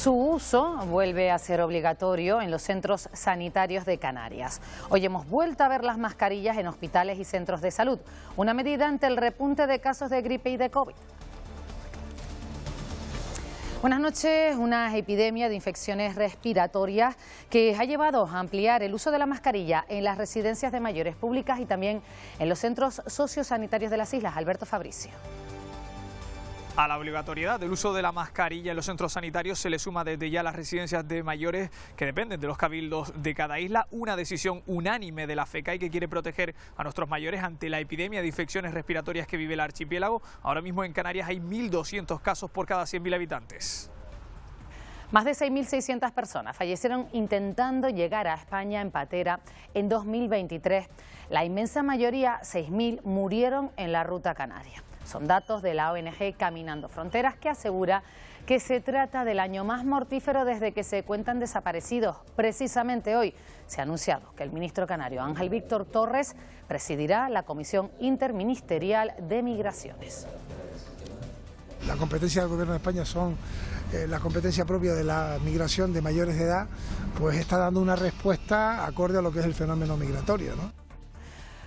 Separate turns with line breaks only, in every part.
Su uso vuelve a ser obligatorio en los centros sanitarios de Canarias. Hoy hemos vuelto a ver las mascarillas en hospitales y centros de salud, una medida ante el repunte de casos de gripe y de COVID. Buenas noches. Una epidemia de infecciones respiratorias que ha llevado a ampliar el uso de la mascarilla en las residencias de mayores públicas y también en los centros sociosanitarios de las islas. Alberto Fabricio.
A la obligatoriedad del uso de la mascarilla en los centros sanitarios se le suma desde ya las residencias de mayores que dependen de los cabildos de cada isla, una decisión unánime de la FECAI que quiere proteger a nuestros mayores ante la epidemia de infecciones respiratorias que vive el archipiélago. Ahora mismo en Canarias hay 1.200 casos por cada 100.000 habitantes.
Más de 6.600 personas fallecieron intentando llegar a España en patera en 2023. La inmensa mayoría, 6.000, murieron en la ruta canaria. Son datos de la ONG Caminando Fronteras, que asegura que se trata del año más mortífero desde que se cuentan desaparecidos. Precisamente hoy se ha anunciado que el ministro canario Ángel Víctor Torres presidirá la Comisión Interministerial de Migraciones.
La competencia del Gobierno de España son la competencia propia de la migración de mayores de edad, pues está dando una respuesta acorde a lo que es el fenómeno migratorio, ¿no?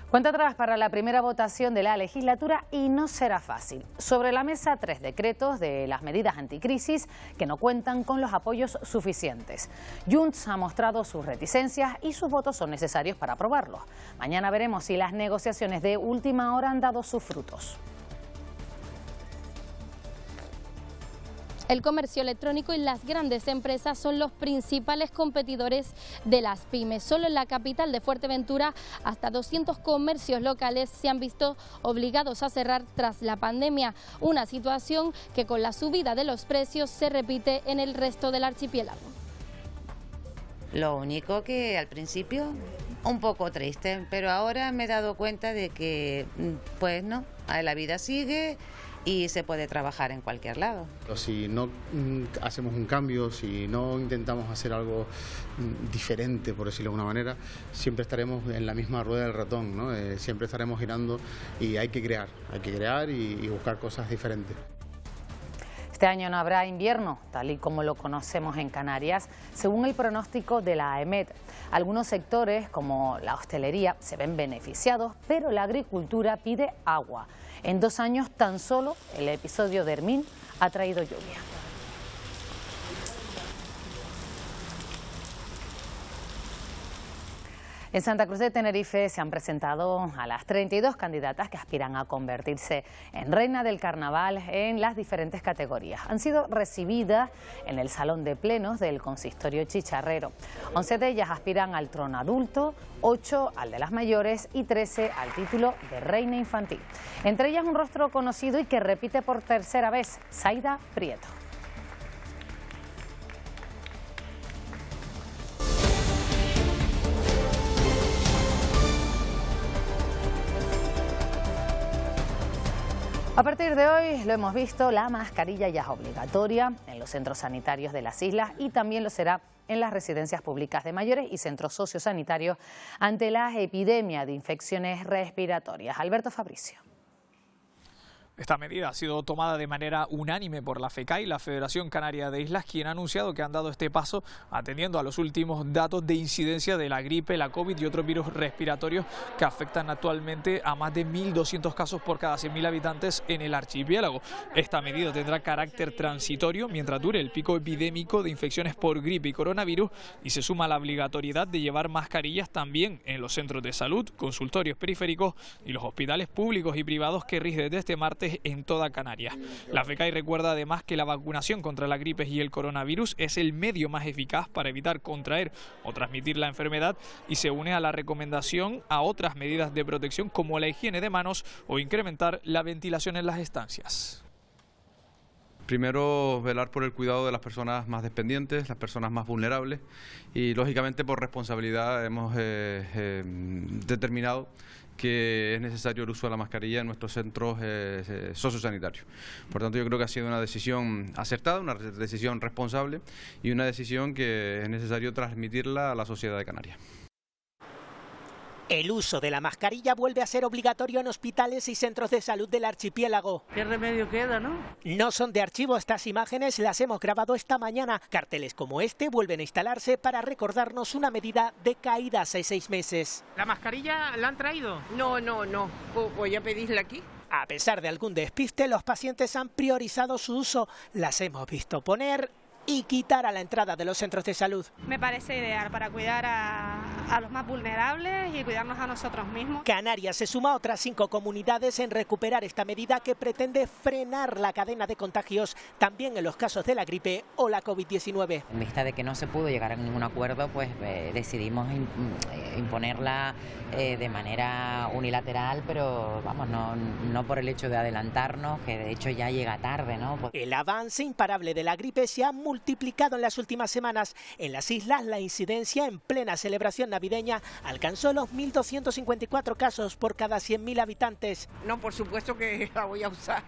Cuenta atrás para la primera votación de la legislatura y no será fácil. Sobre la mesa, 3 decretos de las medidas anticrisis que no cuentan con los apoyos suficientes. Junts ha mostrado sus reticencias y sus votos son necesarios para aprobarlos. Mañana veremos si las negociaciones de última hora han dado sus frutos.
El comercio electrónico y las grandes empresas son los principales competidores de las pymes. Solo en la capital de Fuerteventura, hasta 200 comercios locales se han visto obligados a cerrar tras la pandemia. Una situación que con la subida de los precios se repite en el resto del archipiélago.
Lo único que al principio un poco triste, pero ahora me he dado cuenta de que pues no, la vida sigue y se puede trabajar en cualquier lado.
Si no hacemos un cambio, si no intentamos hacer algo diferente, por decirlo de alguna manera, siempre estaremos en la misma rueda del ratón, ¿no? Siempre estaremos girando y hay que crear y buscar cosas diferentes.
Este año no habrá invierno, tal y como lo conocemos en Canarias, según el pronóstico de la AEMET. Algunos sectores, como la hostelería, se ven beneficiados, pero la agricultura pide agua. En 2 años tan solo el episodio de Hermín ha traído lluvia. En Santa Cruz de Tenerife se han presentado a las 32 candidatas que aspiran a convertirse en reina del carnaval en las diferentes categorías. Han sido recibidas en el Salón de Plenos del Consistorio Chicharrero. 11 de ellas aspiran al trono adulto, 8 al de las mayores y 13 al título de reina infantil. Entre ellas un rostro conocido y que repite por tercera vez, Zaida Prieto. A partir de hoy, lo hemos visto, la mascarilla ya es obligatoria en los centros sanitarios de las islas y también lo será en las residencias públicas de mayores y centros sociosanitarios ante la epidemia de infecciones respiratorias. Alberto Fabricio.
Esta medida ha sido tomada de manera unánime por la FECAI, la Federación Canaria de Islas, quien ha anunciado que han dado este paso atendiendo a los últimos datos de incidencia de la gripe, la COVID y otros virus respiratorios que afectan actualmente a más de 1.200 casos por cada 100.000 habitantes en el archipiélago. Esta medida tendrá carácter transitorio mientras dure el pico epidémico de infecciones por gripe y coronavirus y se suma la obligatoriedad de llevar mascarillas también en los centros de salud, consultorios periféricos y los hospitales públicos y privados que rige desde este martes en toda Canarias. La FECAI recuerda además que la vacunación contra la gripe y el coronavirus es el medio más eficaz para evitar contraer o transmitir la enfermedad y se une a la recomendación a otras medidas de protección como la higiene de manos o incrementar la ventilación en las estancias.
Primero, velar por el cuidado de las personas más dependientes, las personas más vulnerables y, lógicamente, por responsabilidad hemos determinado que es necesario el uso de la mascarilla en nuestros centros sociosanitarios. Por tanto, yo creo que ha sido una decisión acertada, una decisión responsable y una decisión que es necesario transmitirla a la sociedad de Canarias.
El uso de la mascarilla vuelve a ser obligatorio en hospitales y centros de salud del archipiélago.
¿Qué remedio queda, no?
No son de archivo estas imágenes, las hemos grabado esta mañana. Carteles como este vuelven a instalarse para recordarnos una medida de caída hace 6 meses.
¿La mascarilla la han traído?
No. Voy a pedirla aquí.
A pesar de algún despiste, los pacientes han priorizado su uso. Las hemos visto poner y quitar a la entrada de los centros de salud.
Me parece ideal para cuidar a los más vulnerables y cuidarnos a nosotros mismos.
Canarias se suma a otras 5 comunidades en recuperar esta medida que pretende frenar la cadena de contagios también en los casos de la gripe o la COVID-19.
En vista de que no se pudo llegar a ningún acuerdo, pues decidimos imponerla de manera unilateral, pero vamos, no por el hecho de adelantarnos, que de hecho ya llega tarde, ¿no?
El avance imparable de la gripe se ha multiplicado en las últimas semanas. En las islas la incidencia en plena celebración navideña alcanzó los 1.254 casos por cada 100.000 habitantes.
No, por supuesto que la voy a usar,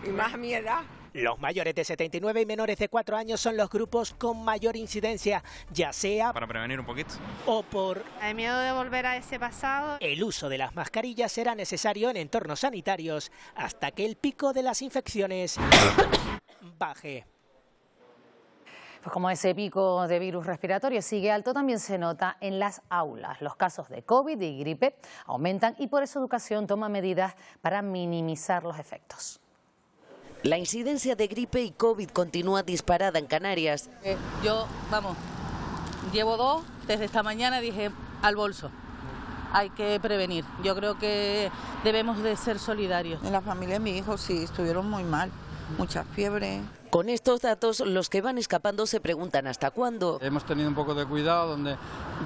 y más a mi edad.
Los mayores de 79 y menores de 4 años son los grupos con mayor incidencia, ya sea
para prevenir un poquito
o por
Hay miedo de volver a ese pasado.
el uso de las mascarillas será necesario en entornos sanitarios hasta que el pico de las infecciones baje.
Pues como ese pico de virus respiratorio sigue alto, también se nota en las aulas. Los casos de COVID y gripe aumentan y por eso Educación toma medidas para minimizar los efectos.
La incidencia de gripe y COVID continúa disparada en Canarias.
Yo, llevo 2, desde esta mañana dije al bolso. Hay que prevenir. Yo creo que debemos de ser solidarios.
En la familia de mi hijo sí estuvieron muy mal, mucha fiebre.
Con estos datos, los que van escapando se preguntan hasta cuándo.
Hemos tenido un poco de cuidado, donde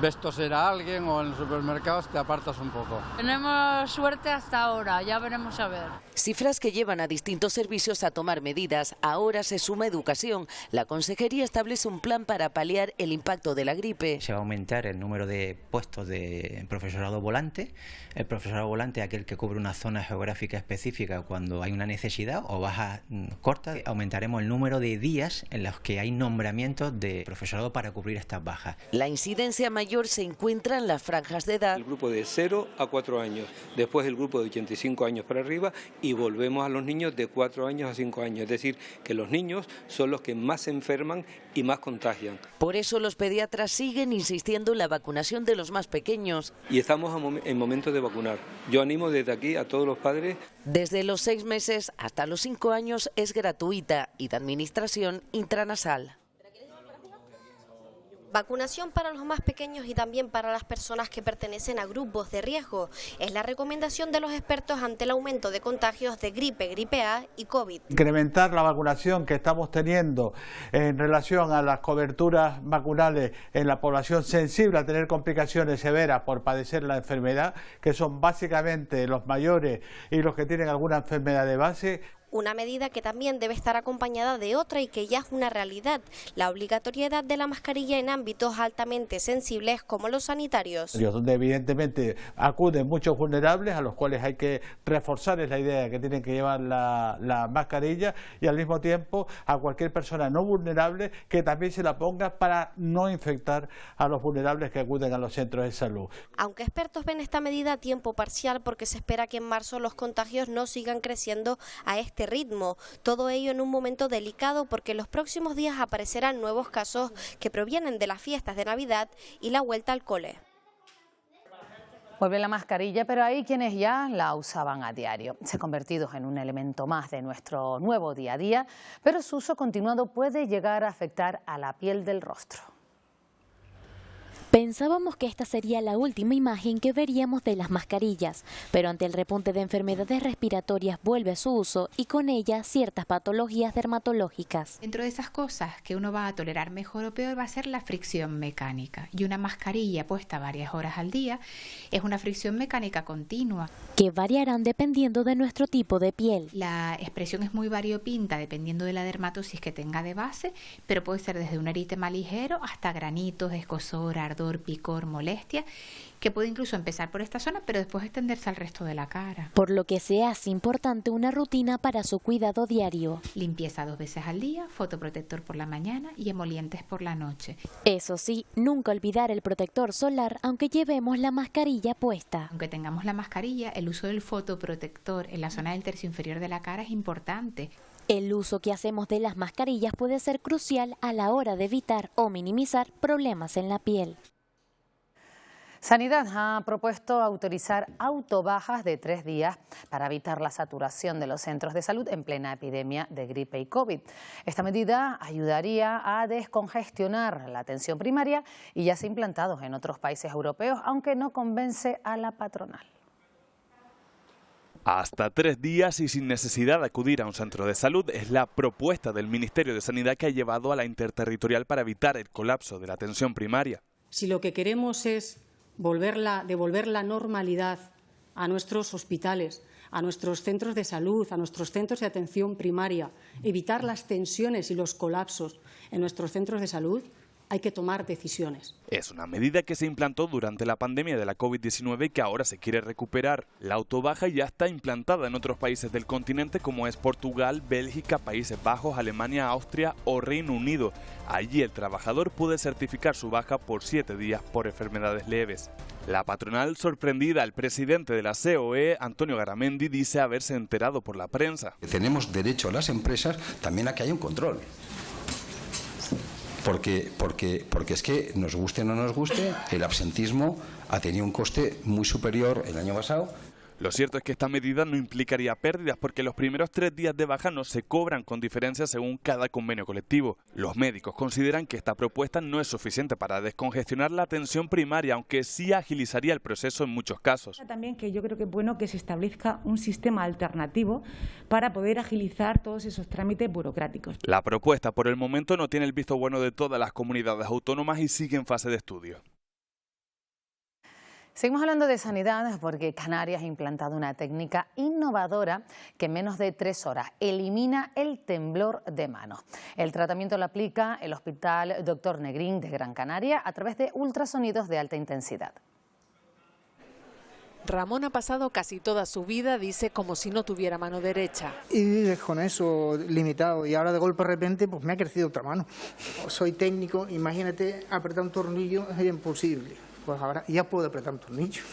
ves toser a alguien o en los supermercados te apartas un poco.
Tenemos suerte hasta ahora, ya veremos a ver.
Cifras que llevan a distintos servicios a tomar medidas. Ahora se suma Educación. La Consejería establece un plan para paliar el impacto de la gripe.
Se va a aumentar el número de puestos de profesorado volante. El profesorado volante es aquel que cubre una zona geográfica específica cuando hay una necesidad o baja corta. Aumentaremos el número de días en los que hay nombramientos de profesorado para cubrir estas bajas.
La incidencia mayor se encuentra en las franjas de edad.
El grupo de 0 a 4 años, después el grupo de 85 años para arriba y volvemos a los niños de 4 años a 5 años. Es decir, que los niños son los que más se enferman y más contagian.
Por eso los pediatras siguen insistiendo en la vacunación de los más pequeños.
Y estamos en momento de vacunar. Yo animo desde aquí a todos los padres.
Desde los 6 meses hasta los 5 años es gratuita y de administración intranasal.
Vacunación para los más pequeños y también para las personas que pertenecen a grupos de riesgo. Es la recomendación de los expertos ante el aumento de contagios de gripe, gripe A y COVID.
Incrementar la vacunación que estamos teniendo en relación a las coberturas vacunales en la población sensible a tener complicaciones severas por padecer la enfermedad, que son básicamente los mayores y los que tienen alguna enfermedad de base.
Una medida que también debe estar acompañada de otra y que ya es una realidad, la obligatoriedad de la mascarilla en ámbitos altamente sensibles como los sanitarios.
Donde evidentemente acuden muchos vulnerables a los cuales hay que reforzarles la idea de que tienen que llevar la mascarilla y al mismo tiempo a cualquier persona no vulnerable que también se la ponga para no infectar a los vulnerables que acuden a los centros de salud.
Aunque expertos ven esta medida a tiempo parcial porque se espera que en marzo los contagios no sigan creciendo a este ritmo. Todo ello en un momento delicado porque los próximos días aparecerán nuevos casos que provienen de las fiestas de Navidad y la vuelta al cole.
Vuelve la mascarilla, pero hay quienes ya la usaban a diario. Se ha convertido en un elemento más de nuestro nuevo día a día, pero su uso continuado puede llegar a afectar a la piel del rostro.
Pensábamos que esta sería la última imagen que veríamos de las mascarillas, pero ante el repunte de enfermedades respiratorias vuelve su uso y con ella ciertas patologías dermatológicas.
Dentro de esas cosas que uno va a tolerar mejor o peor va a ser la fricción mecánica, y una mascarilla puesta varias horas al día es una fricción mecánica continua.
Que variarán dependiendo de nuestro tipo de piel.
La expresión es muy variopinta dependiendo de la dermatosis que tenga de base, pero puede ser desde un eritema ligero hasta granitos, escozor, ardor ardor, picor, molestia, que puede incluso empezar por esta zona, pero después extenderse al resto de la cara.
Por lo que se hace importante una rutina para su cuidado diario.
Limpieza 2 veces al día, fotoprotector por la mañana y emolientes por la noche.
Eso sí, nunca olvidar el protector solar aunque llevemos la mascarilla puesta.
Aunque tengamos la mascarilla, el uso del fotoprotector en la zona del tercio inferior de la cara es importante.
El uso que hacemos de las mascarillas puede ser crucial a la hora de evitar o minimizar problemas en la piel.
Sanidad ha propuesto autorizar autobajas de 3 días para evitar la saturación de los centros de salud en plena epidemia de gripe y COVID. Esta medida ayudaría a descongestionar la atención primaria y ya se ha implantado en otros países europeos, aunque no convence a la patronal.
Hasta 3 días y sin necesidad de acudir a un centro de salud es la propuesta del Ministerio de Sanidad que ha llevado a la interterritorial para evitar el colapso de la atención primaria.
Si lo que queremos es devolver la normalidad a nuestros hospitales, a nuestros centros de salud, a nuestros centros de atención primaria, evitar las tensiones y los colapsos en nuestros centros de salud, hay que tomar decisiones.
Es una medida que se implantó durante la pandemia de la COVID-19 y que ahora se quiere recuperar. La autobaja ya está implantada en otros países del continente como es Portugal, Bélgica, Países Bajos, Alemania, Austria o Reino Unido. Allí el trabajador puede certificar su baja por 7 días por enfermedades leves. La patronal sorprendida, el presidente de la COE, Antonio Garamendi, dice haberse enterado por la prensa.
Tenemos derecho a las empresas también a que haya un control. Porque es que nos guste o no nos guste, el absentismo ha tenido un coste muy superior el año pasado.
Lo cierto es que esta medida no implicaría pérdidas porque los primeros 3 días de baja no se cobran con diferencia según cada convenio colectivo. Los médicos consideran que esta propuesta no es suficiente para descongestionar la atención primaria, aunque sí agilizaría el proceso en muchos casos.
También que yo creo que es bueno que se establezca un sistema alternativo para poder agilizar todos esos trámites burocráticos.
La propuesta por el momento no tiene el visto bueno de todas las comunidades autónomas y sigue en fase de estudio.
Seguimos hablando de sanidad porque Canarias ha implantado una técnica innovadora que en menos de 3 horas elimina el temblor de mano. El tratamiento lo aplica el Hospital Dr. Negrín de Gran Canaria a través de ultrasonidos de alta intensidad.
Ramón ha pasado casi toda su vida, dice, como si no tuviera mano derecha.
Y vives con eso limitado y ahora de golpe de repente pues me ha crecido otra mano. Soy técnico, imagínate apretar un tornillo es imposible. Pues ahora ya puedo apretar un tornillo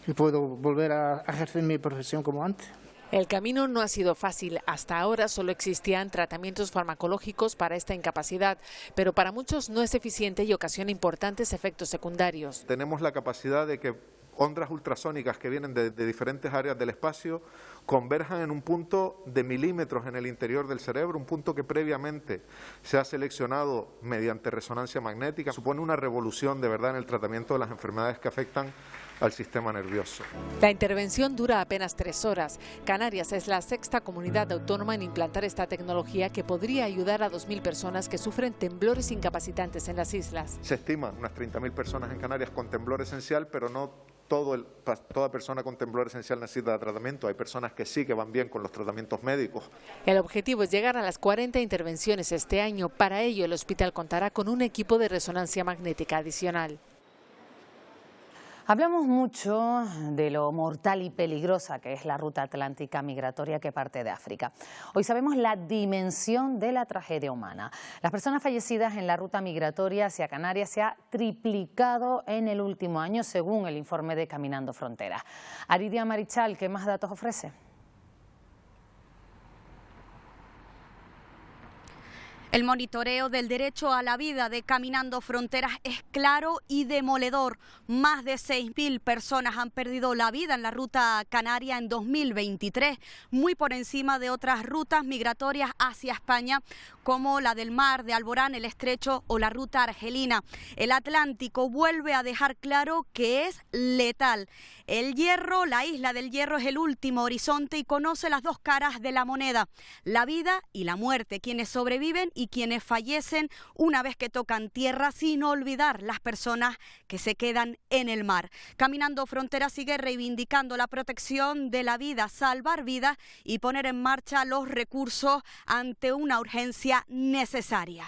y puedo volver a ejercer mi profesión como antes.
El camino no ha sido fácil. Hasta ahora solo existían tratamientos farmacológicos para esta incapacidad, pero para muchos no es eficiente y ocasiona importantes efectos secundarios.
Tenemos la capacidad de que ondas ultrasónicas que vienen de diferentes áreas del espacio converjan en un punto de milímetros en el interior del cerebro, un punto que previamente se ha seleccionado mediante resonancia magnética. Supone una revolución de verdad en el tratamiento de las enfermedades que afectan al sistema nervioso.
La intervención dura apenas 3 horas. Canarias es la 6ª comunidad autónoma en implantar esta tecnología que podría ayudar a 2.000 personas que sufren temblores incapacitantes en las islas.
Se estiman unas 30.000 personas en Canarias con temblor esencial, pero no toda persona con temblor esencial necesita tratamiento. Hay personas que sí, que van bien con los tratamientos médicos.
El objetivo es llegar a las 40 intervenciones este año. Para ello, el hospital contará con un equipo de resonancia magnética adicional.
Hablamos mucho de lo mortal y peligrosa que es la ruta atlántica migratoria que parte de África. Hoy sabemos la dimensión de la tragedia humana. Las personas fallecidas en la ruta migratoria hacia Canarias se ha triplicado en el último año, según el informe de Caminando Fronteras. Aridia Marichal, ¿qué más datos ofrece?
El monitoreo del derecho a la vida de Caminando Fronteras es claro y demoledor. Más de 6.000 personas han perdido la vida en la ruta canaria en 2023, muy por encima de otras rutas migratorias hacia España, como la del mar de Alborán, el Estrecho o la ruta argelina. El Atlántico vuelve a dejar claro que es letal. El Hierro, la isla del Hierro, es el último horizonte y conoce las dos caras de la moneda, la vida y la muerte, quienes sobreviven y quienes fallecen una vez que tocan tierra, sin olvidar las personas que se quedan en el mar. Caminando Fronteras sigue reivindicando la protección de la vida, salvar vidas y poner en marcha los recursos ante una urgencia necesaria.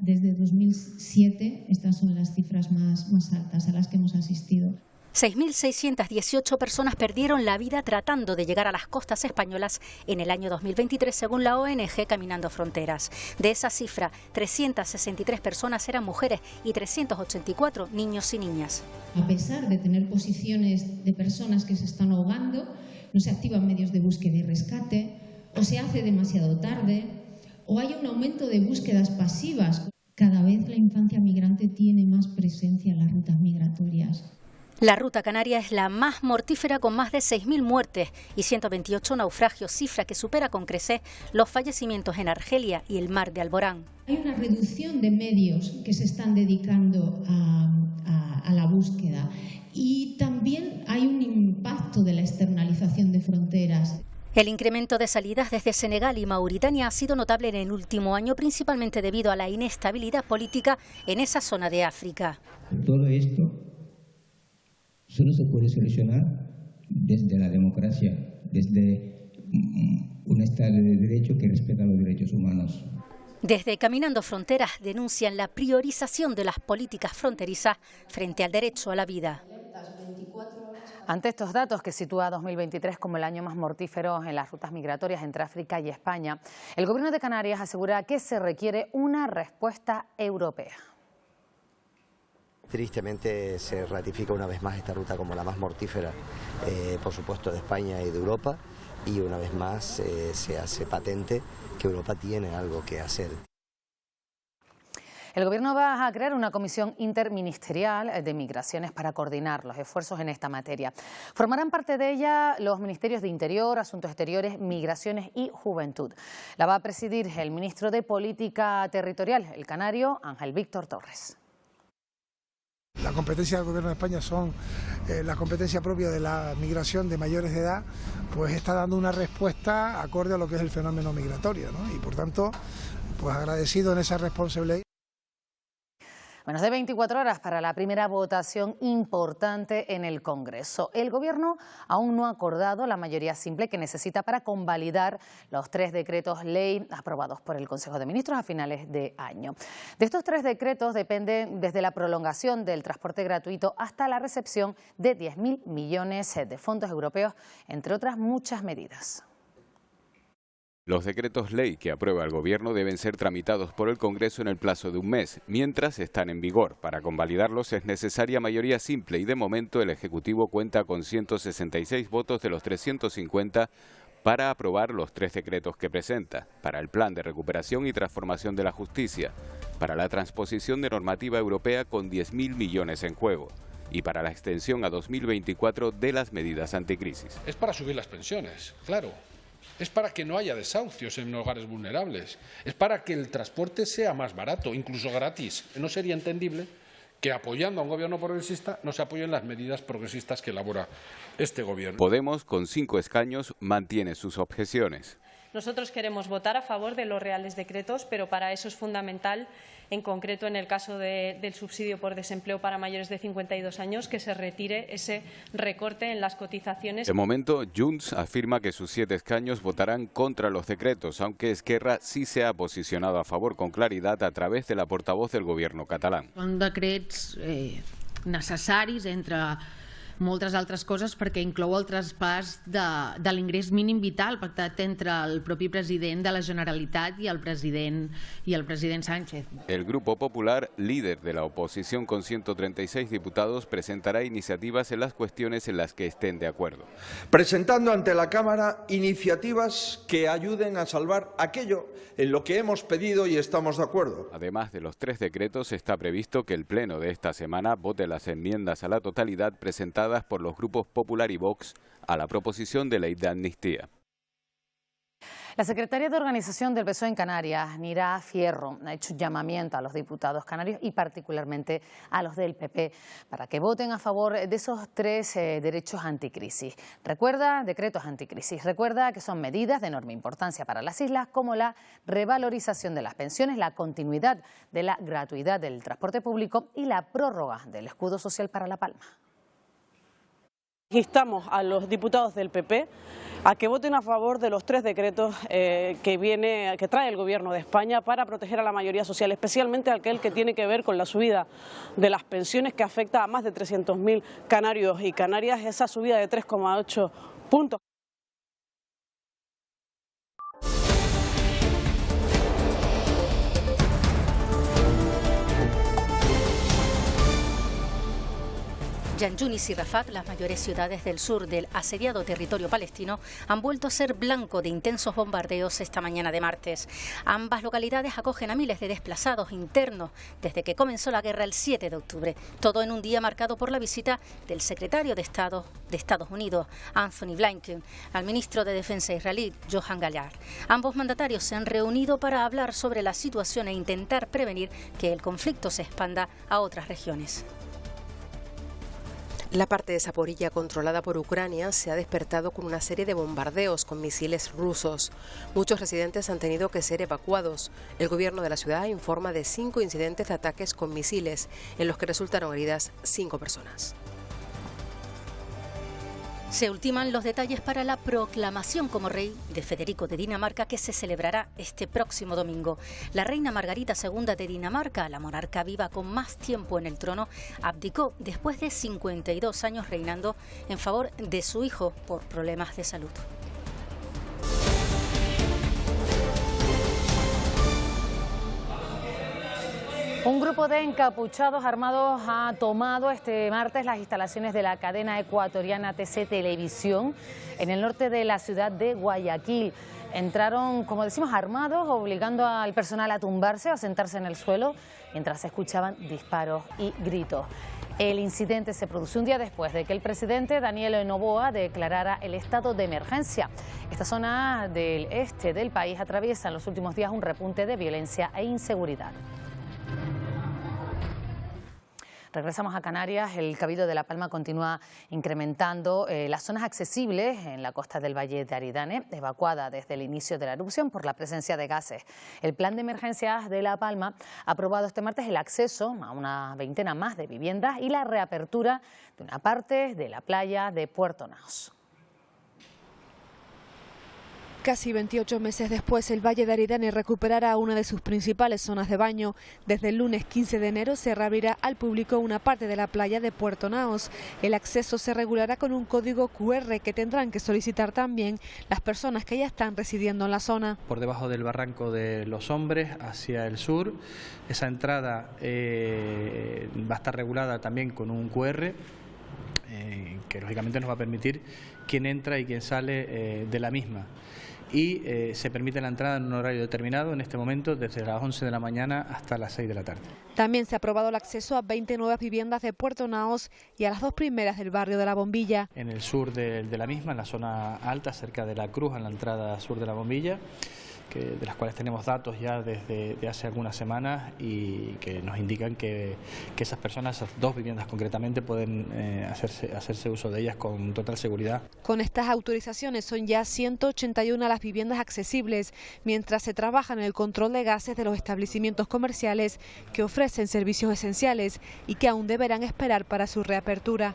desde 2007 estas son las cifras más altas a las que hemos asistido.
6.618 personas perdieron la vida tratando de llegar a las costas españolas en el año 2023, según la ONG Caminando Fronteras. De esa cifra, 363 personas eran mujeres y 384 niños y niñas.
A pesar de tener posiciones de personas que se están ahogando, no se activan medios de búsqueda y rescate, o se hace demasiado tarde, o hay un aumento de búsquedas pasivas. Cada vez la infancia migrante tiene más presencia en las rutas migratorias.
La ruta canaria es la más mortífera, con más de 6.000 muertes y 128 naufragios, cifra que supera con creces los fallecimientos en Argelia y el mar de Alborán.
Hay una reducción de medios que se están dedicando a la búsqueda y también hay un impacto de la externalización de fronteras.
El incremento de salidas desde Senegal y Mauritania ha sido notable en el último año, principalmente debido a la inestabilidad política en esa zona de África.
Todo esto solo se puede solucionar desde la democracia, desde un Estado de Derecho que respeta los derechos humanos.
Desde Caminando Fronteras denuncian la priorización de las políticas fronterizas frente al derecho a la vida.
Ante estos datos que sitúa 2023 como el año más mortífero en las rutas migratorias entre África y España, el Gobierno de Canarias asegura que se requiere una respuesta europea.
Tristemente se ratifica una vez más esta ruta como la más mortífera, por supuesto, de España y de Europa, y una vez más se hace patente que Europa tiene algo que hacer.
El Gobierno va a crear una comisión interministerial de migraciones para coordinar los esfuerzos en esta materia. Formarán parte de ella los ministerios de Interior, Asuntos Exteriores, Migraciones y Juventud. La va a presidir el ministro de Política Territorial, el canario Ángel Víctor Torres.
La competencia del Gobierno de España son la competencia propia de la migración de mayores de edad, pues está dando una respuesta acorde a lo que es el fenómeno migratorio, ¿no? Y por tanto, pues agradecido en esa responsabilidad.
Menos de 24 horas para la primera votación importante en el Congreso. El Gobierno aún no ha acordado la mayoría simple que necesita para convalidar los 3 decretos ley aprobados por el Consejo de Ministros a finales de año. De estos 3 decretos dependen desde la prolongación del transporte gratuito hasta la recepción de 10.000 millones de fondos europeos, entre otras muchas medidas.
Los decretos ley que aprueba el Gobierno deben ser tramitados por el Congreso en el plazo de un mes, mientras están en vigor. Para convalidarlos es necesaria mayoría simple y de momento el Ejecutivo cuenta con 166 votos de los 350 para aprobar los 3 decretos que presenta: para el Plan de Recuperación y Transformación de la Justicia, para la transposición de normativa europea con 10.000 millones en juego y para la extensión a 2024 de las medidas anticrisis.
Es para subir las pensiones, claro. Es para que no haya desahucios en hogares vulnerables. Es para que el transporte sea más barato, incluso gratis. No sería entendible que apoyando a un gobierno progresista no se apoyen las medidas progresistas que elabora este gobierno.
Podemos, con 5 escaños, mantiene sus objeciones.
Nosotros queremos votar a favor de los reales decretos, pero para eso es fundamental, en concreto en el caso del subsidio por desempleo para mayores de 52 años, que se retire ese recorte en las cotizaciones.
De momento, Junts afirma que sus 7 escaños votarán contra los decretos, aunque Esquerra sí se ha posicionado a favor con claridad a través de la portavoz del Gobierno catalán.
Són decrets necessaris, entre moltes altres coses, perquè inclou el traspàs de l'ingrés mínim vital pactat entre el propi president de la Generalitat y el president Sánchez.
El Grupo Popular, líder de la oposición con 136 diputados, presentará iniciativas en las cuestiones en las que estén de acuerdo.
Presentando ante la Cámara iniciativas que ayuden a salvar aquello en lo que hemos pedido y estamos de acuerdo.
Además de los 3 decretos, está previsto que el Pleno de esta semana vote las enmiendas a la totalidad presentadas por los grupos Popular y Vox a la proposición de ley de amnistía.
La secretaria de Organización del PSOE en Canarias, Nira Fierro, ha hecho un llamamiento a los diputados canarios y particularmente a los del PP para que voten a favor de esos 3 derechos anticrisis. Recuerda, decretos anticrisis, recuerda que son medidas de enorme importancia para las islas, como la revalorización de las pensiones, la continuidad de la gratuidad del transporte público y la prórroga del escudo social para La Palma.
Instamos a los diputados del PP a que voten a favor de los 3 decretos que trae el Gobierno de España para proteger a la mayoría social, especialmente aquel que tiene que ver con la subida de las pensiones que afecta a más de 300.000 canarios y canarias, esa subida de 3,8 puntos.
Khan Yunis y Rafat, las mayores ciudades del sur del asediado territorio palestino, han vuelto a ser blanco de intensos bombardeos esta mañana de martes. Ambas localidades acogen a miles de desplazados internos desde que comenzó la guerra el 7 de octubre. Todo en un día marcado por la visita del secretario de Estado de Estados Unidos, Anthony Blinken, al ministro de Defensa israelí, Yoav Gallant. Ambos mandatarios se han reunido para hablar sobre la situación e intentar prevenir que el conflicto se expanda a otras regiones.
La parte de Zaporilla controlada por Ucrania se ha despertado con una serie de bombardeos con misiles rusos. Muchos residentes han tenido que ser evacuados. El gobierno de la ciudad informa de 5 incidentes de ataques con misiles, en los que resultaron heridas 5 personas.
Se ultiman los detalles para la proclamación como rey de Federico de Dinamarca, que se celebrará este próximo domingo. La reina Margarita II de Dinamarca, la monarca viva con más tiempo en el trono, abdicó después de 52 años reinando en favor de su hijo por problemas de salud.
Un grupo de encapuchados armados ha tomado este martes las instalaciones de la cadena ecuatoriana TC Televisión en el norte de la ciudad de Guayaquil. Entraron, como decimos, armados, obligando al personal a tumbarse o a sentarse en el suelo mientras se escuchaban disparos y gritos. El incidente se produjo un día después de que el presidente Daniel Noboa declarara el estado de emergencia. Esta zona del este del país atraviesa en los últimos días un repunte de violencia e inseguridad. Regresamos a Canarias. El Cabildo de La Palma continúa incrementando las zonas accesibles en la costa del Valle de Aridane, evacuada desde el inicio de la erupción por la presencia de gases. El Plan de Emergencias de La Palma ha aprobado este martes el acceso a una veintena más de viviendas y la reapertura de una parte de la playa de Puerto Naos.
Casi 28 meses después, el Valle de Aridane recuperará una de sus principales zonas de baño. Desde el lunes 15 de enero se reabrirá al público una parte de la playa de Puerto Naos. El acceso se regulará con un código QR que tendrán que solicitar también las personas que ya están residiendo en la zona.
Por debajo del barranco de Los Hombres, hacia el sur, esa entrada va a estar regulada también con un QR que lógicamente nos va a permitir quién entra y quién sale de la misma. Y se permite la entrada en un horario determinado, en este momento desde las 11 de la mañana hasta las 6 de la tarde.
También se ha aprobado el acceso a 20 nuevas viviendas de Puerto Naos y a las 2 primeras del barrio de La Bombilla.
En el sur de la misma, en la zona alta, cerca de la Cruz, en la entrada sur de La Bombilla, de las cuales tenemos datos ya desde hace algunas semanas y que nos indican que esas personas, esas 2 viviendas concretamente, pueden hacerse uso de ellas con total seguridad.
Con estas autorizaciones son ya 181 las viviendas accesibles, mientras se trabaja en el control de gases de los establecimientos comerciales que ofrecen servicios esenciales y que aún deberán esperar para su reapertura.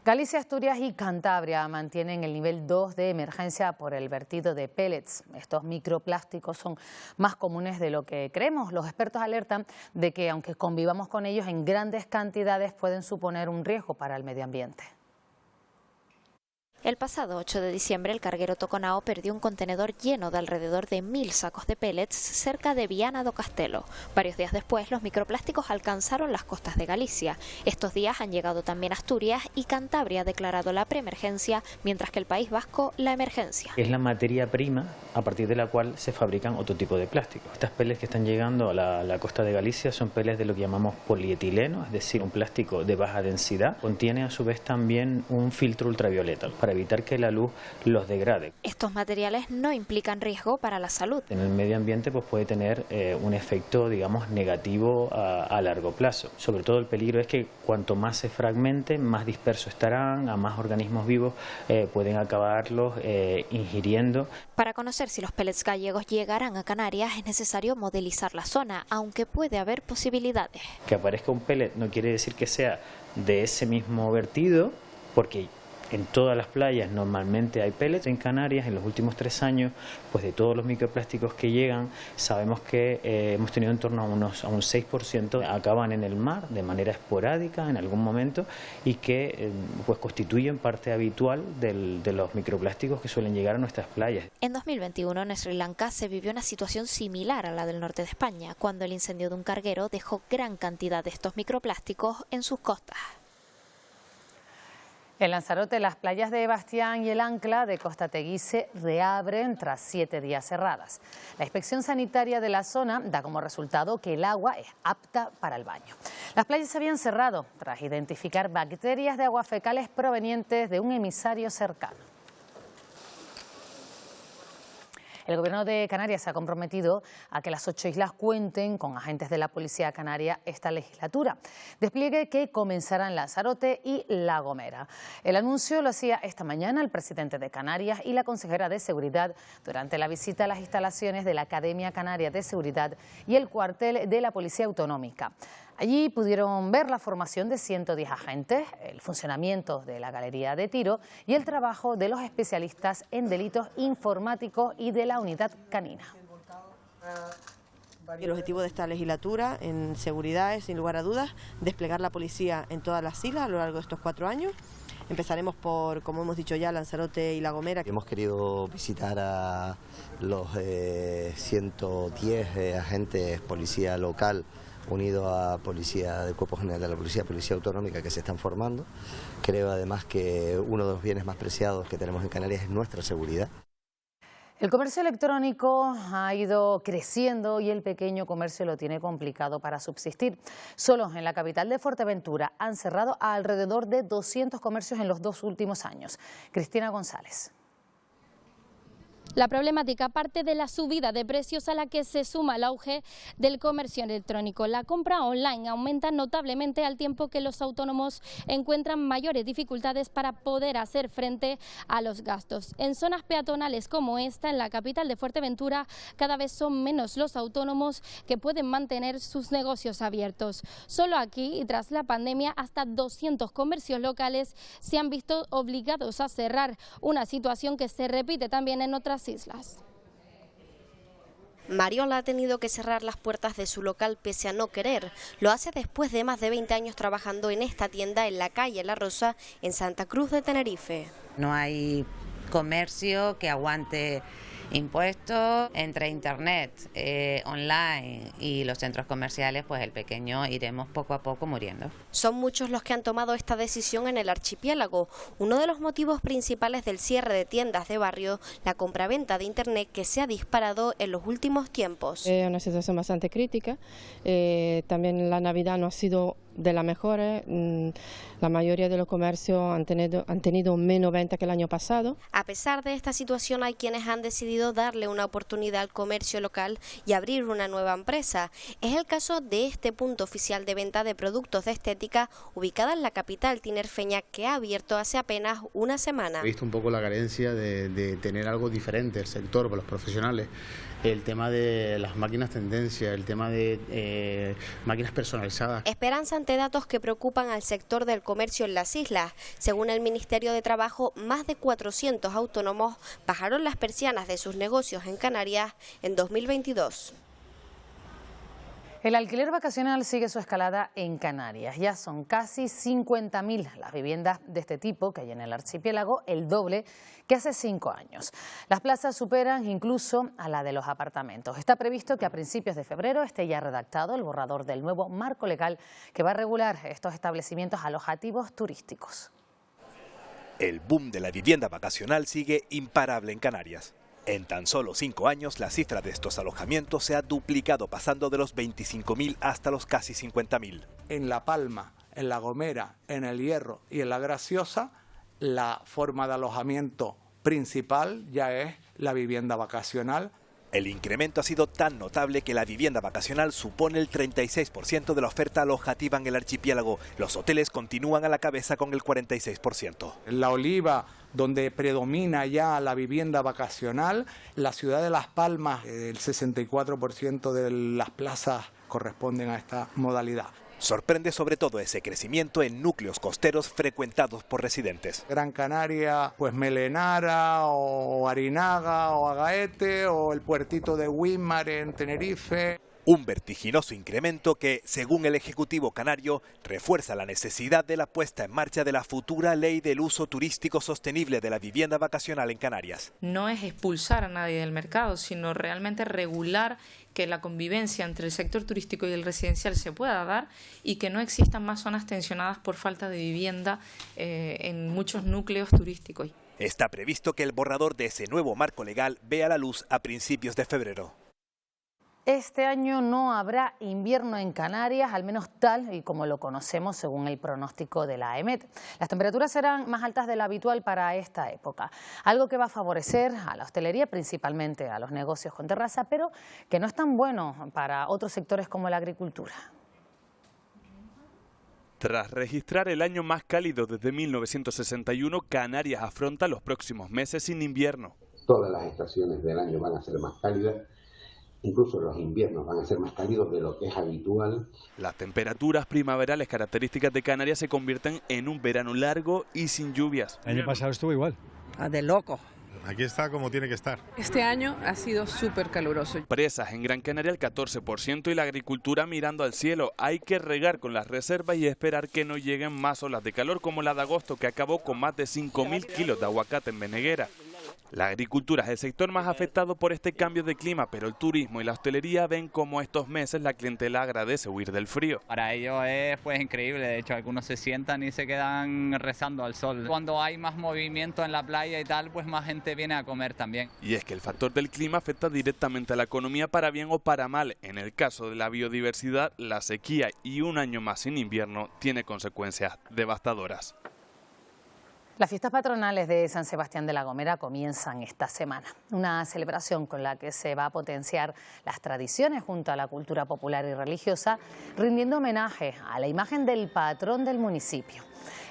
Galicia, Asturias y Cantabria mantienen el nivel 2 de emergencia por el vertido de pellets. Estos microplásticos son más comunes de lo que creemos. Los expertos alertan de que, aunque convivamos con ellos en grandes cantidades, pueden suponer un riesgo para el medio ambiente.
El pasado 8 de diciembre, el carguero Toconao perdió un contenedor lleno de alrededor de 1000 sacos de pellets cerca de Viana do Castelo. Varios días después, los microplásticos alcanzaron las costas de Galicia. Estos días han llegado también a Asturias y Cantabria ha declarado la preemergencia, mientras que el País Vasco la emergencia.
Es la materia prima a partir de la cual se fabrican otro tipo de plásticos. Estas pellets que están llegando a la costa de Galicia son pellets de lo que llamamos polietileno, es decir, un plástico de baja densidad. Contiene a su vez también un filtro ultravioleta para evitar que la luz los degrade.
Estos materiales no implican riesgo para la salud.
En el medio ambiente pues puede tener un efecto, digamos, negativo a largo plazo. Sobre todo el peligro es que cuanto más se fragmenten, más dispersos estarán, a más organismos vivos pueden acabarlos ingiriendo.
Para conocer si los pellets gallegos llegarán a Canarias es necesario modelizar la zona, aunque puede haber posibilidades.
Que aparezca un pellet no quiere decir que sea de ese mismo vertido, porque en todas las playas normalmente hay pellets. En Canarias, en los últimos 3 años, pues de todos los microplásticos que llegan, sabemos que hemos tenido en torno a un 6% acaban en el mar de manera esporádica en algún momento y que pues constituyen parte habitual de los microplásticos que suelen llegar a nuestras playas.
En 2021 en Sri Lanka se vivió una situación similar a la del norte de España, cuando el incendio de un carguero dejó gran cantidad de estos microplásticos en sus costas.
En Lanzarote, las playas de Bastián y el Ancla de Costa Teguí se reabren tras 7 días cerradas. La inspección sanitaria de la zona da como resultado que el agua es apta para el baño. Las playas se habían cerrado tras identificar bacterias de aguas fecales provenientes de un emisario cercano. El Gobierno de Canarias se ha comprometido a que las 8 islas cuenten con agentes de la Policía Canaria esta legislatura. Despliegue que comenzará en Lanzarote y La Gomera. El anuncio lo hacía esta mañana el presidente de Canarias y la consejera de Seguridad durante la visita a las instalaciones de la Academia Canaria de Seguridad y el cuartel de la Policía Autonómica. Allí pudieron ver la formación de 110 agentes, el funcionamiento de la galería de tiro y el trabajo de los especialistas en delitos informáticos y de la unidad canina.
El objetivo de esta legislatura en seguridad es, sin lugar a dudas, desplegar la policía en todas las islas a lo largo de estos 4 años. Empezaremos por, como hemos dicho ya, Lanzarote y La Gomera.
Hemos querido visitar a los 110 agentes policía local unido a policía del Cuerpo General de la Policía Autonómica que se están formando. Creo además que uno de los bienes más preciados que tenemos en Canarias es nuestra seguridad.
El comercio electrónico ha ido creciendo y el pequeño comercio lo tiene complicado para subsistir. Solo en la capital de Fuerteventura han cerrado a alrededor de 200 comercios en los 2 últimos años. Cristina González.
La problemática parte de la subida de precios a la que se suma el auge del comercio electrónico. La compra online aumenta notablemente al tiempo que los autónomos encuentran mayores dificultades para poder hacer frente a los gastos. En zonas peatonales como esta, en la capital de Fuerteventura, cada vez son menos los autónomos que pueden mantener sus negocios abiertos. Solo aquí, y tras la pandemia, hasta 200 comercios locales se han visto obligados a cerrar, una situación que se repite también en otras islas.
Mariola ha tenido que cerrar las puertas de su local pese a no querer. Lo hace después de más de 20 años trabajando en esta tienda en la calle La Rosa, en Santa Cruz de Tenerife.
No hay comercio que aguante impuestos. Entre internet, online y los centros comerciales, pues el pequeño iremos poco a poco muriendo.
Son muchos los que han tomado esta decisión en el archipiélago. Uno de los motivos principales del cierre de tiendas de barrio, la compraventa de internet que se ha disparado en los últimos tiempos.
Es una situación bastante crítica. También la Navidad no ha sido de las mejores. La mayoría de los comercios han tenido menos venta que el año pasado.
A pesar de esta situación, hay quienes han decidido darle una oportunidad al comercio local y abrir una nueva empresa. Es el caso de este punto oficial de venta de productos de estética ubicada en la capital tinerfeña, que ha abierto hace apenas una semana.
He visto un poco la carencia de tener algo diferente el sector para los profesionales. El tema de las máquinas tendencia, el tema de máquinas personalizadas.
Esperanza ante datos que preocupan al sector del comercio en las islas. Según el Ministerio de Trabajo, más de 400 autónomos bajaron las persianas de sus negocios en Canarias en 2022.
El alquiler vacacional sigue su escalada en Canarias. Ya son casi 50.000 las viviendas de este tipo que hay en el archipiélago, el doble que hace 5 años. Las plazas superan incluso a la de los apartamentos. Está previsto que a principios de febrero esté ya redactado el borrador del nuevo marco legal que va a regular estos establecimientos alojativos turísticos.
El boom de la vivienda vacacional sigue imparable en Canarias. En tan solo 5 años, la cifra de estos alojamientos se ha duplicado, pasando de los 25.000 hasta los casi 50.000.
En La Palma, en La Gomera, en El Hierro y en La Graciosa, la forma de alojamiento principal ya es la vivienda vacacional.
El incremento ha sido tan notable que la vivienda vacacional supone el 36% de la oferta alojativa en el archipiélago. Los hoteles continúan a la cabeza con el 46%.
En La Oliva, donde predomina ya la vivienda vacacional, la ciudad de Las Palmas, el 64% de las plazas corresponden a esta modalidad.
Sorprende sobre todo ese crecimiento en núcleos costeros frecuentados por residentes.
Gran Canaria, pues Melenara o Arinaga o Agaete o el puertito de Guimar en Tenerife.
Un vertiginoso incremento que, según el Ejecutivo canario, refuerza la necesidad de la puesta en marcha de la futura ley del uso turístico sostenible de la vivienda vacacional en Canarias.
No es expulsar a nadie del mercado, sino realmente regular que la convivencia entre el sector turístico y el residencial se pueda dar y que no existan más zonas tensionadas por falta de vivienda en muchos núcleos turísticos.
Está previsto que el borrador de ese nuevo marco legal vea la luz a principios de febrero.
Este año no habrá invierno en Canarias, al menos tal y como lo conocemos según el pronóstico de la EMET. Las temperaturas serán más altas de lo habitual para esta época, algo que va a favorecer a la hostelería, principalmente a los negocios con terraza, pero que no es tan bueno para otros sectores como la agricultura.
Tras registrar el año más cálido desde 1961, Canarias afronta los próximos meses sin invierno.
Todas las estaciones del año van a ser más cálidas. Incluso los inviernos van a ser más cálidos de lo que es habitual.
Las temperaturas primaverales características de Canarias se convierten en un verano largo y sin lluvias.
El año pasado estuvo igual.
De loco.
Aquí está como tiene que estar.
Este año ha sido súper caluroso.
Presas en Gran Canaria el 14% y la agricultura mirando al cielo. Hay que regar con las reservas y esperar que no lleguen más olas de calor como la de agosto, que acabó con más de 5.000 kilos de aguacate en Meneguera. La agricultura es el sector más afectado por este cambio de clima, pero el turismo y la hostelería ven como estos meses la clientela agradece huir del frío.
Para ellos es pues increíble, de hecho algunos se sientan y se quedan rezando al sol. Cuando hay más movimiento en la playa y tal, pues más gente viene a comer también.
Y es que el factor del clima afecta directamente a la economía para bien o para mal. En el caso de la biodiversidad, la sequía y un año más sin invierno tiene consecuencias devastadoras.
Las fiestas patronales de San Sebastián de la Gomera comienzan esta semana, una celebración con la que se va a potenciar las tradiciones junto a la cultura popular y religiosa, rindiendo homenaje a la imagen del patrón del municipio.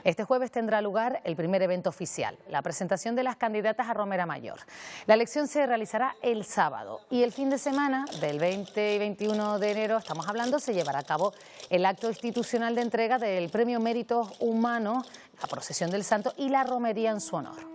Este jueves tendrá lugar el primer evento oficial, la presentación de las candidatas a Romera Mayor. La elección se realizará el sábado y el fin de semana del 20 y 21 de enero, estamos hablando, se llevará a cabo el acto institucional de entrega del Premio Méritos Humanos, la procesión del Santo y la romería en su honor.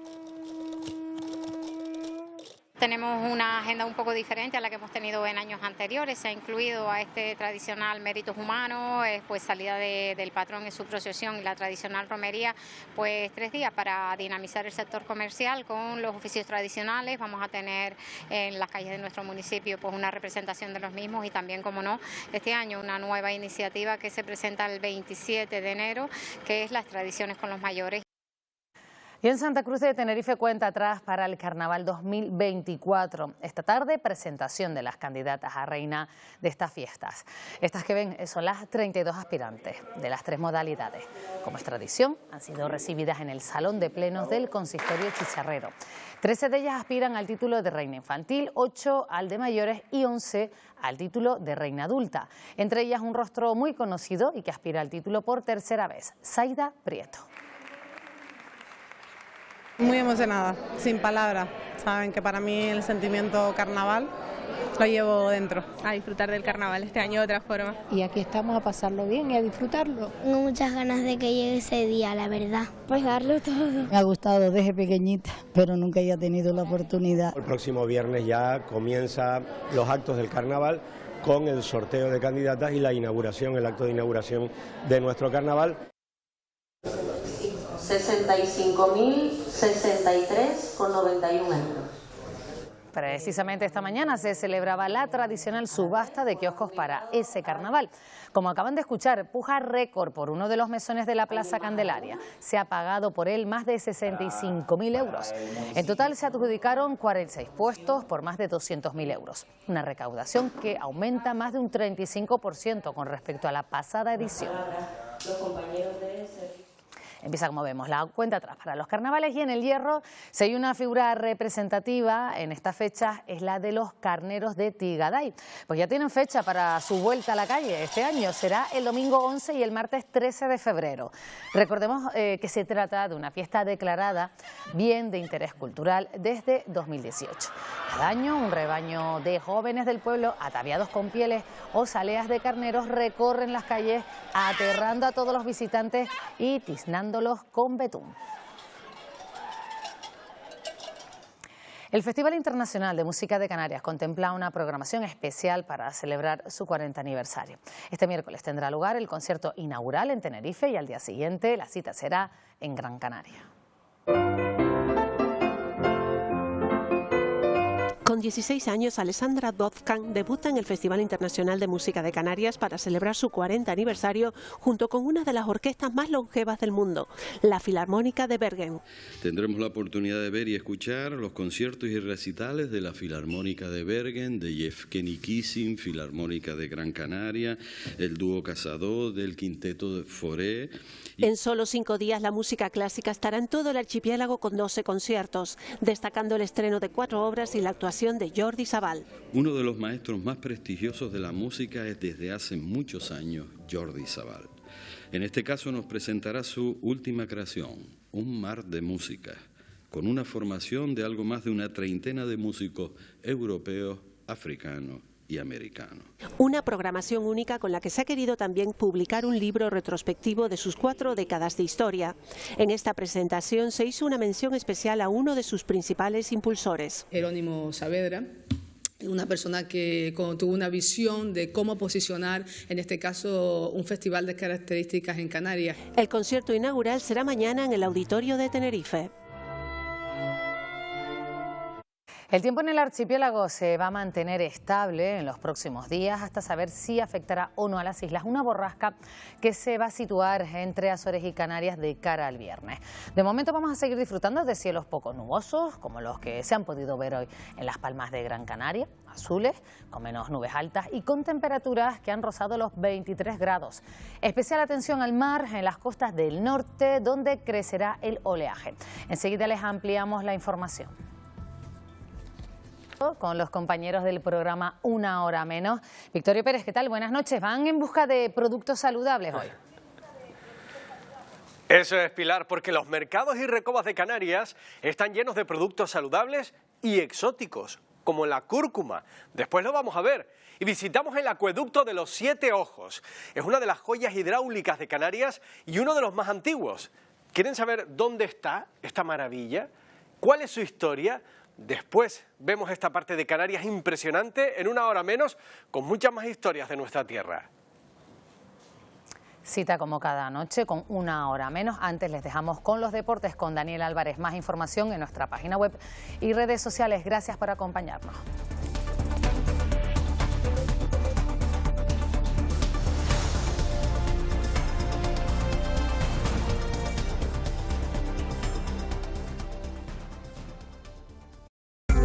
Tenemos una agenda un poco diferente a la que hemos tenido en años anteriores. Se ha incluido a este tradicional Méritos Humanos, pues salida del patrón en su procesión y la tradicional romería, pues 3 días para dinamizar el sector comercial con los oficios tradicionales. Vamos a tener en las calles de nuestro municipio pues una representación de los mismos y también, como no, este año una nueva iniciativa que se presenta el 27 de enero, que es las tradiciones con los mayores.
Y en Santa Cruz de Tenerife cuenta atrás para el Carnaval 2024. Esta tarde, presentación de las candidatas a reina de estas fiestas. Estas que ven son las 32 aspirantes de las 3 modalidades. Como es tradición, han sido recibidas en el Salón de Plenos del Consistorio Chicharrero. 13 de ellas aspiran al título de reina infantil, 8 al de mayores y 11 al título de reina adulta. Entre ellas un rostro muy conocido y que aspira al título por 3ª vez, Zaida Prieto.
Muy emocionada, sin palabras. Saben que para mí el sentimiento carnaval lo llevo dentro.
A disfrutar del carnaval este año de otra forma.
Y aquí estamos a pasarlo bien y a disfrutarlo.
Tengo muchas ganas de que llegue ese día, la verdad. Pues darlo todo.
Me ha gustado desde pequeñita, pero nunca había tenido la oportunidad.
El próximo viernes ya comienzan los actos del carnaval con el sorteo de candidatas y la inauguración, el acto de inauguración de nuestro carnaval.
65.063,91 euros.
Precisamente esta mañana se celebraba la tradicional subasta de kioscos para ese carnaval. Como acaban de escuchar, puja récord por uno de los mesones de la Plaza Candelaria. Se ha pagado por él más de 65.000 euros. En total se adjudicaron 46 puestos por más de 200.000 euros. Una recaudación que aumenta más de un 35% con respecto a la pasada edición. Empieza, como vemos, la cuenta atrás para los carnavales y en el Hierro, si hay una figura representativa en estas fechas es la de los carneros de Tigaday. Pues ya tienen fecha para su vuelta a la calle este año, será el domingo 11 y el martes 13 de febrero. Recordemos que se trata de una fiesta declarada bien de interés cultural desde 2018. Cada año un rebaño de jóvenes del pueblo ataviados con pieles o zaleas de carneros recorren las calles aterrando a todos los visitantes y tiznándolos con betún. El Festival Internacional de Música de Canarias contempla una programación especial para celebrar su 40 aniversario. Este miércoles tendrá lugar el concierto inaugural en Tenerife y al día siguiente la cita será en Gran Canaria.
Con 16 años, Alessandra Dozcan debuta en el Festival Internacional de Música de Canarias para celebrar su 40 aniversario junto con una de las orquestas más longevas del mundo, la Filarmónica de Bergen.
Tendremos la oportunidad de ver y escuchar los conciertos y recitales de la Filarmónica de Bergen, de Yevgeny Kissin, Filarmónica de Gran Canaria, el dúo Casado, del quinteto de Foré.
En solo 5 días la música clásica estará en todo el archipiélago con 12 conciertos, destacando el estreno de 4 obras y la actuación de Jordi Savall.
Uno de los maestros más prestigiosos de la música es desde hace muchos años Jordi Savall. En este caso nos presentará su última creación, Un mar de música, con una formación de algo más de una treintena de músicos europeos, africanos y americano.
Una programación única con la que se ha querido también publicar un libro retrospectivo de sus 4 décadas de historia. En esta presentación se hizo una mención especial a uno de sus principales impulsores.
Jerónimo Saavedra, una persona que tuvo una visión de cómo posicionar, en este caso, un festival de características en Canarias.
El concierto inaugural será mañana en el Auditorio de Tenerife.
El tiempo en el archipiélago se va a mantener estable en los próximos días hasta saber si afectará o no a las islas una borrasca que se va a situar entre Azores y Canarias de cara al viernes. De momento vamos a seguir disfrutando de cielos poco nubosos, como los que se han podido ver hoy en Las Palmas de Gran Canaria, azules, con menos nubes altas y con temperaturas que han rozado los 23 grados. Especial atención al mar en las costas del norte, donde crecerá el oleaje. Enseguida les ampliamos la información. Con los compañeros del programa Una Hora Menos. Victorio Pérez, ¿qué tal? Buenas noches. ¿Van en busca de productos saludables hoy?
Eso es, Pilar, porque los mercados y recobas de Canarias están llenos de productos saludables y exóticos, como la cúrcuma. Después lo vamos a ver. Y visitamos el acueducto de los 7 Ojos. Es una de las joyas hidráulicas de Canarias y uno de los más antiguos. ¿Quieren saber dónde está esta maravilla? ¿Cuál es su historia? Después vemos esta parte de Canarias impresionante en Una Hora Menos, con muchas más historias de nuestra tierra.
Cita como cada noche con Una Hora Menos. Antes les dejamos con los deportes con Daniel Álvarez. Más información en nuestra página web y redes sociales. Gracias por acompañarnos.